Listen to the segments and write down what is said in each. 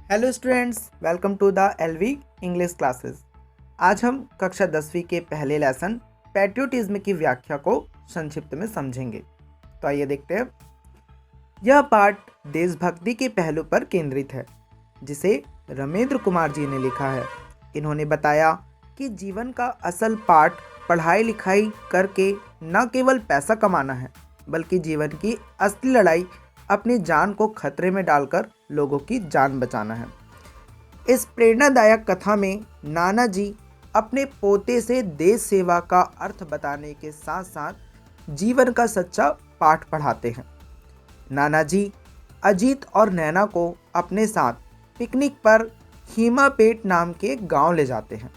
Hello students, welcome to the LV English classes. आज हम कक्षा 10वीं के पहले लेसन पैट्रियोटिज्म की व्याख्या को संक्षिप्त में समझेंगे। तो आइए देखते हैं। यह पाठ देशभक्ति के पहलू पर केंद्रित है, जिसे रमेंद्र कुमार जी ने लिखा है। इन्होंने बताया कि जीवन का असल पाठ पढ़ाई लिखाई करके न केवल पैसा कमाना है, बल्कि जीवन की असली लड़ाई अपनी जान को खतरे में डालकर लोगों की जान बचाना है। इस प्रेरणादायक कथा में नाना जी अपने पोते से देश सेवा का अर्थ बताने के साथ साथ जीवन का सच्चा पाठ पढ़ाते हैं। नाना जी अजीत और नैना को अपने साथ पिकनिक पर हीमापेट नाम के एक गांव ले जाते हैं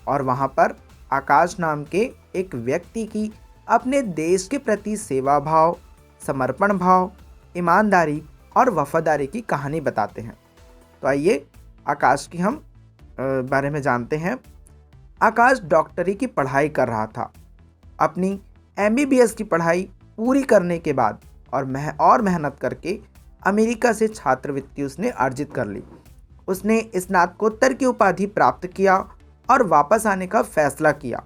और वहां पर आकाश नाम के एक व्यक्ति की अपने देश के प्रति सेवा भाव, समर्पण भाव, ईमानदारी और वफादारी की कहानी बताते हैं। तो आइए आकाश की हम बारे में जानते हैं। आकाश डॉक्टरी की पढ़ाई कर रहा था। अपनी MBBS की पढ़ाई पूरी करने के बाद और मेहनत करके अमेरिका से छात्रवृत्ति उसने अर्जित कर ली। उसने स्नातकोत्तर की उपाधि प्राप्त किया और वापस आने का फैसला किया,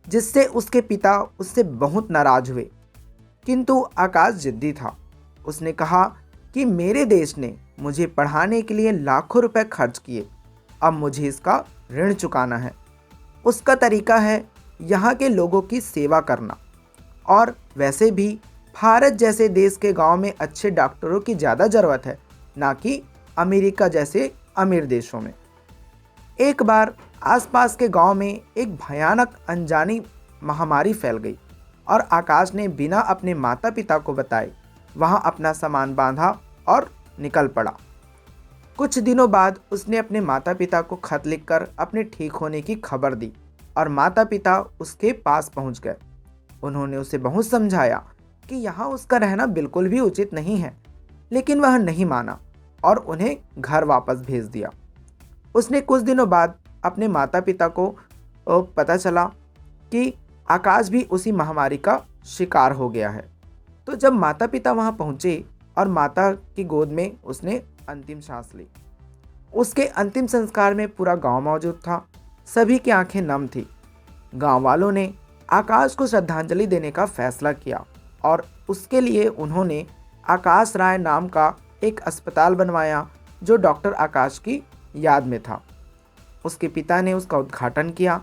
जिससे उसके पिता उससे बहुत नाराज हुए। किंतु आकाश जिद्दी था। उसने कहा कि मेरे देश ने मुझे पढ़ाने के लिए लाखों रुपए खर्च किए, अब मुझे इसका ऋण चुकाना है। उसका तरीका है यहाँ के लोगों की सेवा करना। और वैसे भी भारत जैसे देश के गांव में अच्छे डॉक्टरों की ज़्यादा ज़रूरत है, ना कि अमेरिका जैसे अमीर देशों में। एक बार आसपास के गांव में एक भयानक अनजानी महामारी फैल गई और आकाश ने बिना अपने माता पिता को बताए वहां अपना सामान बांधा और निकल पड़ा। कुछ दिनों बाद उसने अपने माता पिता को खत लिखकर अपने ठीक होने की खबर दी और माता पिता उसके पास पहुंच गए। उन्होंने उसे बहुत समझाया कि यहाँ उसका रहना बिल्कुल भी उचित नहीं है, लेकिन वह नहीं माना और उन्हें घर वापस भेज दिया। उसने कुछ दिनों बाद अपने माता पिता को पता चला कि आकाश भी उसी महामारी का शिकार हो गया है। तो जब माता पिता वहां पहुंचे और माता की गोद में उसने अंतिम सांस ली। उसके अंतिम संस्कार में पूरा गांव मौजूद था। सभी की आंखें नम थी। गांव वालों ने आकाश को श्रद्धांजलि देने का फैसला किया और उसके लिए उन्होंने आकाश राय नाम का एक अस्पताल बनवाया, जो डॉक्टर आकाश की याद में था। उसके पिता ने उसका उद्घाटन किया।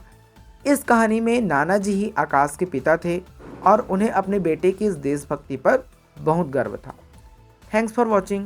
इस कहानी में नाना जी ही आकाश के पिता थे और उन्हें अपने बेटे की इस देशभक्ति पर बहुत गर्व था। Thanks for watching.